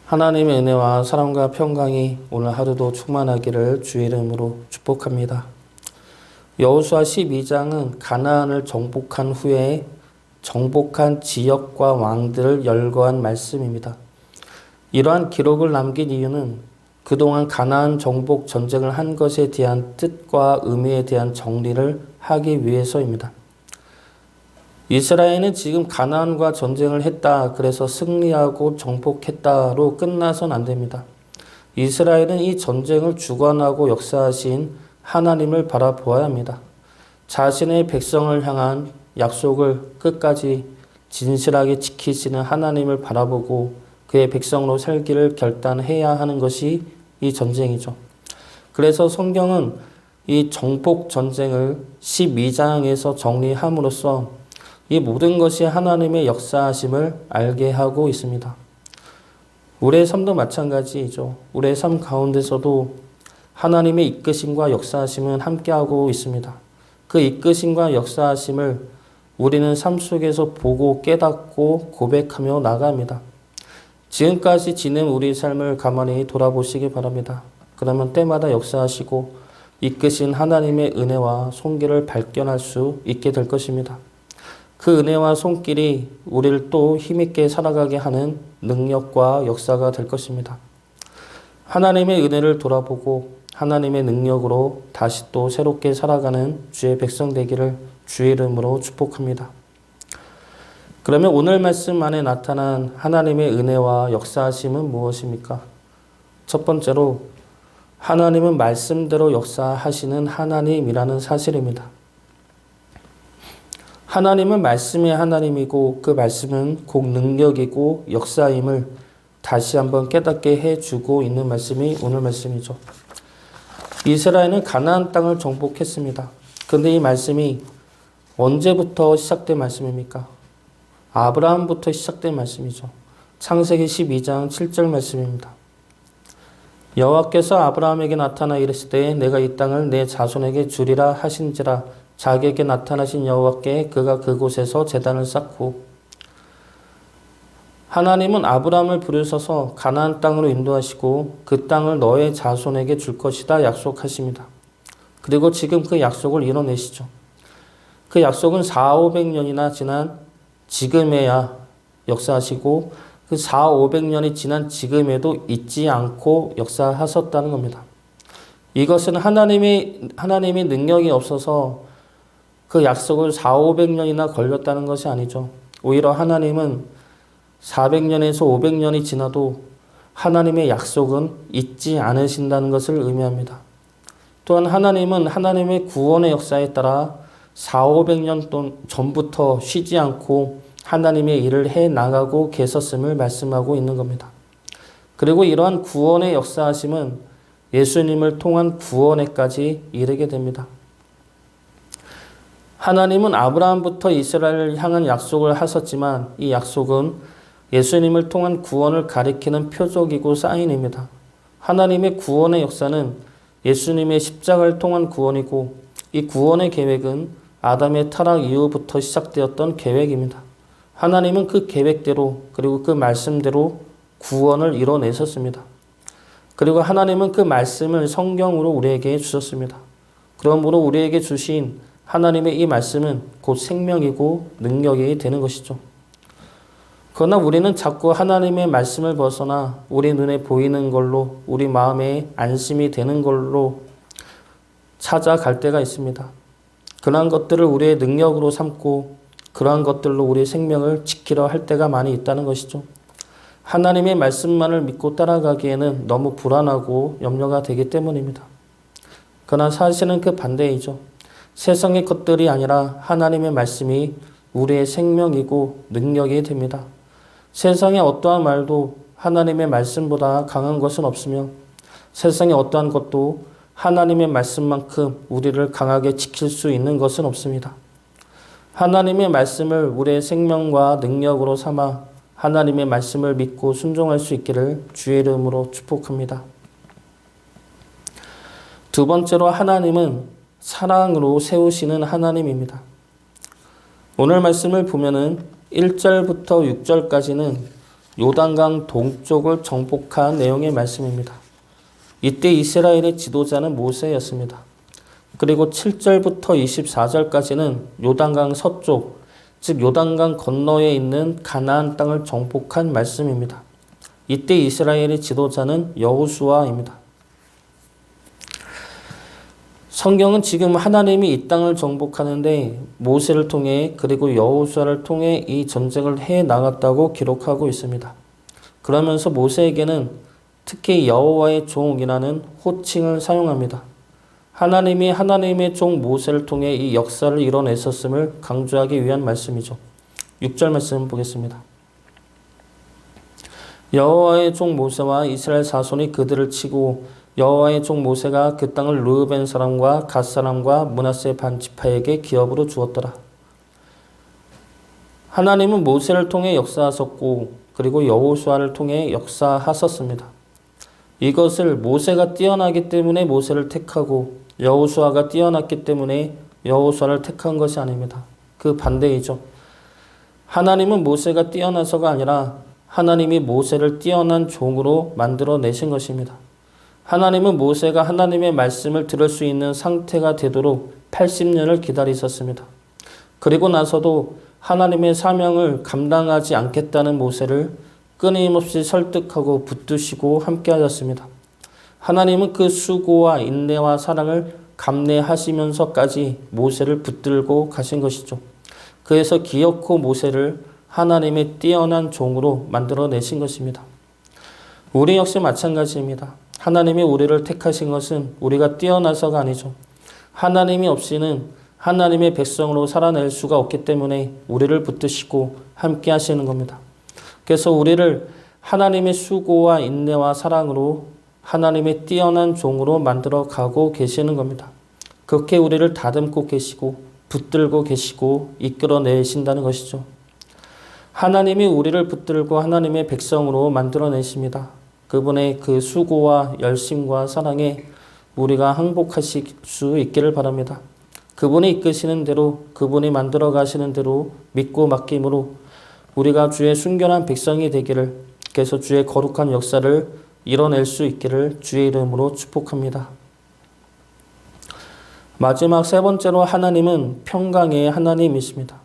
하나님의 은혜와 사랑과 평강이 오늘 하루도 충만하기를 주의 이름으로 축복합니다. 여호수아 12장은 가나안을 정복한 후에 정복한 지역과 왕들을 열거한 말씀입니다. 이러한 기록을 남긴 이유는 그동안 가나안 정복 전쟁을 한 것에 대한 뜻과 의미에 대한 정리를 하기 위해서입니다. 이스라엘은 지금 가나안과 전쟁을 했다, 그래서 승리하고 정복했다로 끝나선 안 됩니다. 이스라엘은 이 전쟁을 주관하고 역사하신 하나님을 바라보아야 합니다. 자신의 백성을 향한 약속을 끝까지 진실하게 지키시는 하나님을 바라보고 그의 백성으로 살기를 결단해야 하는 것이 이 전쟁이죠. 그래서 성경은 이 정복 전쟁을 12장에서 정리함으로써 이 모든 것이 하나님의 역사하심을 알게 하고 있습니다. 우리의 삶도 마찬가지이죠. 우리의 삶 가운데서도 하나님의 이끄심과 역사하심은 함께하고 있습니다. 그 이끄심과 역사하심을 우리는 삶 속에서 보고 깨닫고 고백하며 나갑니다. 지금까지 지낸 우리 삶을 가만히 돌아보시기 바랍니다. 그러면 때마다 역사하시고 이끄신 하나님의 은혜와 손길을 발견할 수 있게 될 것입니다. 그 은혜와 손길이 우리를 또 힘있게 살아가게 하는 능력과 역사가 될 것입니다. 하나님의 은혜를 돌아보고 하나님의 능력으로 다시 또 새롭게 살아가는 주의 백성 되기를 주의 이름으로 축복합니다. 그러면 오늘 말씀 안에 나타난 하나님의 은혜와 역사하심은 무엇입니까? 첫 번째로 하나님은 말씀대로 역사하시는 하나님이라는 사실입니다. 하나님은 말씀의 하나님이고 그 말씀은 곧 능력이고 역사임을 다시 한번 깨닫게 해주고 있는 말씀이 오늘 말씀이죠. 이스라엘은 가나안 땅을 정복했습니다. 그런데 이 말씀이 언제부터 시작된 말씀입니까? 아브라함부터 시작된 말씀이죠. 창세기 12장 7절 말씀입니다. 여호와께서 아브라함에게 나타나 이르시되 내가 이 땅을 내 자손에게 주리라 하신지라. 자기에게 나타나신 여호와께 그가 그곳에서 제단을 쌓고, 하나님은 아브라함을 부르셔서 가나안 땅으로 인도하시고 그 땅을 너의 자손에게 줄 것이다 약속하십니다. 그리고 지금 그 약속을 이뤄내시죠. 그 약속은 400~500년이나 지난 지금에야 역사하시고 그 400~500년이 지난 지금에도 잊지 않고 역사하셨다는 겁니다. 이것은 하나님이 능력이 없어서 그 약속을 400~500년이나 걸렸다는 것이 아니죠. 오히려 하나님은 400년에서 500년이 지나도 하나님의 약속은 잊지 않으신다는 것을 의미합니다. 또한 하나님은 하나님의 구원의 역사에 따라 400~500년 전부터 쉬지 않고 하나님의 일을 해나가고 계셨음을 말씀하고 있는 겁니다. 그리고 이러한 구원의 역사하심은 예수님을 통한 구원에까지 이르게 됩니다. 하나님은 아브라함부터 이스라엘을 향한 약속을 하셨지만 이 약속은 예수님을 통한 구원을 가리키는 표적이고 사인입니다. 하나님의 구원의 역사는 예수님의 십자가를 통한 구원이고 이 구원의 계획은 아담의 타락 이후부터 시작되었던 계획입니다. 하나님은 그 계획대로 그리고 그 말씀대로 구원을 이뤄내셨습니다. 그리고 하나님은 그 말씀을 성경으로 우리에게 주셨습니다. 그러므로 우리에게 주신 하나님의 이 말씀은 곧 생명이고 능력이 되는 것이죠. 그러나 우리는 자꾸 하나님의 말씀을 벗어나 우리 눈에 보이는 걸로 우리 마음에 안심이 되는 걸로 찾아갈 때가 있습니다. 그러한 것들을 우리의 능력으로 삼고 그러한 것들로 우리의 생명을 지키려 할 때가 많이 있다는 것이죠. 하나님의 말씀만을 믿고 따라가기에는 너무 불안하고 염려가 되기 때문입니다. 그러나 사실은 그 반대이죠. 세상의 것들이 아니라 하나님의 말씀이 우리의 생명이고 능력이 됩니다. 세상의 어떠한 말도 하나님의 말씀보다 강한 것은 없으며 세상의 어떠한 것도 하나님의 말씀만큼 우리를 강하게 지킬 수 있는 것은 없습니다. 하나님의 말씀을 우리의 생명과 능력으로 삼아 하나님의 말씀을 믿고 순종할 수 있기를 주의 이름으로 축복합니다. 두 번째로 하나님은 사랑으로 세우시는 하나님입니다. 오늘 말씀을 보면은 1절부터 6절까지는 요단강 동쪽을 정복한 내용의 말씀입니다. 이때 이스라엘의 지도자는 모세였습니다. 그리고 7절부터 24절까지는 요단강 서쪽, 즉 요단강 건너에 있는 가나안 땅을 정복한 말씀입니다. 이때 이스라엘의 지도자는 여호수아입니다. 성경은 지금 하나님이 이 땅을 정복하는데 모세를 통해 그리고 여호수아를 통해 이 전쟁을 해 나갔다고 기록하고 있습니다. 그러면서 모세에게는 특히 여호와의 종이라는 호칭을 사용합니다. 하나님이 하나님의 종 모세를 통해 이 역사를 이뤄냈었음을 강조하기 위한 말씀이죠. 6절 말씀 보겠습니다. 여호와의 종 모세와 이스라엘 자손이 그들을 치고 여호와의 종 모세가 그 땅을 르우벤 사람과 갓 사람과 므낫세 반 지파에게 기업으로 주었더라. 하나님은 모세를 통해 역사하셨고 그리고 여호수아를 통해 역사하셨습니다. 이것을 모세가 뛰어나기 때문에 모세를 택하고 여호수아가 뛰어났기 때문에 여호수아를 택한 것이 아닙니다. 그 반대이죠. 하나님은 모세가 뛰어나서가 아니라 하나님이 모세를 뛰어난 종으로 만들어내신 것입니다. 하나님은 모세가 하나님의 말씀을 들을 수 있는 상태가 되도록 80년을 기다리셨습니다. 그리고 나서도 하나님의 사명을 감당하지 않겠다는 모세를 끊임없이 설득하고 붙드시고 함께하셨습니다. 하나님은 그 수고와 인내와 사랑을 감내하시면서까지 모세를 붙들고 가신 것이죠. 그래서 기어코 모세를 하나님의 뛰어난 종으로 만들어내신 것입니다. 우리 역시 마찬가지입니다. 하나님이 우리를 택하신 것은 우리가 뛰어나서가 아니죠. 하나님이 없이는 하나님의 백성으로 살아낼 수가 없기 때문에 우리를 붙드시고 함께 하시는 겁니다. 그래서 우리를 하나님의 수고와 인내와 사랑으로 하나님의 뛰어난 종으로 만들어 가고 계시는 겁니다. 그렇게 우리를 다듬고 계시고 붙들고 계시고 이끌어내신다는 것이죠. 하나님이 우리를 붙들고 하나님의 백성으로 만들어내십니다. 그분의 그 수고와 열심과 사랑에 우리가 항복하실 수 있기를 바랍니다. 그분이 이끄시는 대로 그분이 만들어 가시는 대로 믿고 맡김으로 우리가 주의 순결한 백성이 되기를, 그래서 주의 거룩한 역사를 이뤄낼 수 있기를 주의 이름으로 축복합니다. 마지막 세 번째로 하나님은 평강의 하나님이십니다.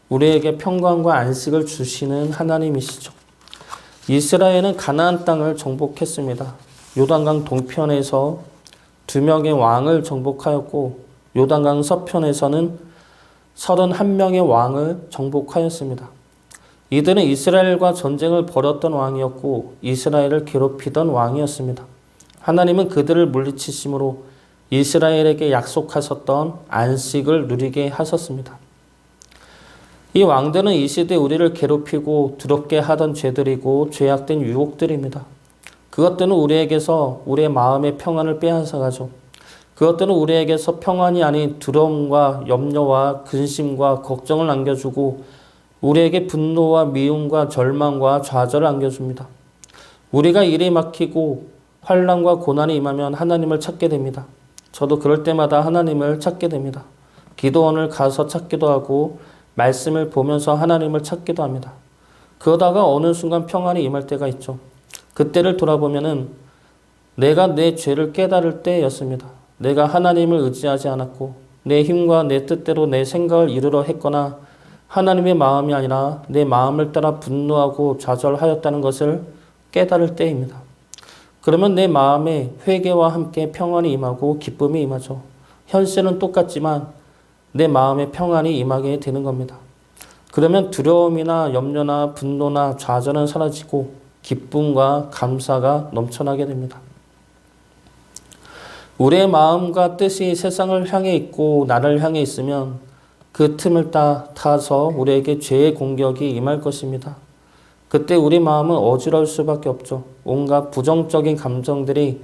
우리에게 평강과 안식을 주시는 하나님이시죠. 이스라엘은 가나안 땅을 정복했습니다. 요단강 동편에서 2명의 왕을 정복하였고 요단강 서편에서는 31명의 왕을 정복하였습니다. 이들은 이스라엘과 전쟁을 벌였던 왕이었고 이스라엘을 괴롭히던 왕이었습니다. 하나님은 그들을 물리치심으로 이스라엘에게 약속하셨던 안식을 누리게 하셨습니다. 이 왕들은 이 시대 우리를 괴롭히고 두렵게 하던 죄들이고 죄악된 유혹들입니다. 그것들은 우리에게서 우리의 마음의 평안을 빼앗아가죠. 그것들은 우리에게서 평안이 아닌 두려움과 염려와 근심과 걱정을 안겨주고 우리에게 분노와 미움과 절망과 좌절을 안겨줍니다. 우리가 일이 막히고 환난과 고난이 임하면 하나님을 찾게 됩니다. 저도 그럴 때마다 하나님을 찾게 됩니다. 기도원을 가서 찾기도 하고 말씀을 보면서 하나님을 찾기도 합니다. 그러다가 어느 순간 평안이 임할 때가 있죠. 그때를 돌아보면은 내가 내 죄를 깨달을 때였습니다. 내가 하나님을 의지하지 않았고 내 힘과 내 뜻대로 내 생각을 이루려 했거나 하나님의 마음이 아니라 내 마음을 따라 분노하고 좌절하였다는 것을 깨달을 때입니다. 그러면 내 마음에 회개와 함께 평안이 임하고 기쁨이 임하죠. 현실은 똑같지만 내 마음에 평안이 임하게 되는 겁니다. 그러면 두려움이나 염려나 분노나 좌절은 사라지고 기쁨과 감사가 넘쳐나게 됩니다. 우리의 마음과 뜻이 세상을 향해 있고 나를 향해 있으면 그 틈을 타서 우리에게 죄의 공격이 임할 것입니다. 그때 우리 마음은 어지러울 수밖에 없죠. 온갖 부정적인 감정들이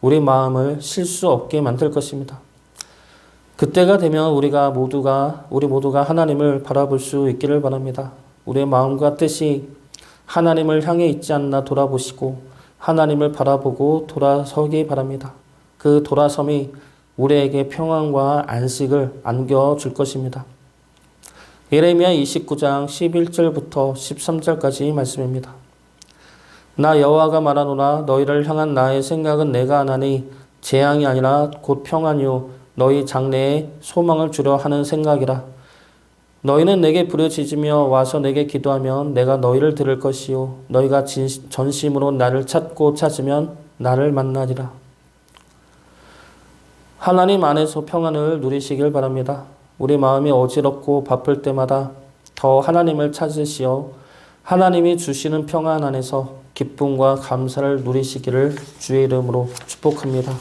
우리 마음을 쉴 수 없게 만들 것입니다. 그때가 되면 우리 모두가 하나님을 바라볼 수 있기를 바랍니다. 우리의 마음과 뜻이 하나님을 향해 있지 않나 돌아보시고 하나님을 바라보고 돌아서기 바랍니다. 그 돌아섬이 우리에게 평안과 안식을 안겨줄 것입니다. 예레미야 29장 11절부터 13절까지 말씀입니다. 나 여호와가 말하노라. 너희를 향한 나의 생각은 내가 하나니 재앙이 아니라 곧 평안이요 너희 장래에 소망을 주려 하는 생각이라. 너희는 내게 부르짖으며 와서 내게 기도하면 내가 너희를 들을 것이요 너희가 전심으로 나를 찾고 찾으면 나를 만나리라. 하나님 안에서 평안을 누리시길 바랍니다. 우리 마음이 어지럽고 바쁠 때마다 더 하나님을 찾으시어 하나님이 주시는 평안 안에서 기쁨과 감사를 누리시기를 주의 이름으로 축복합니다.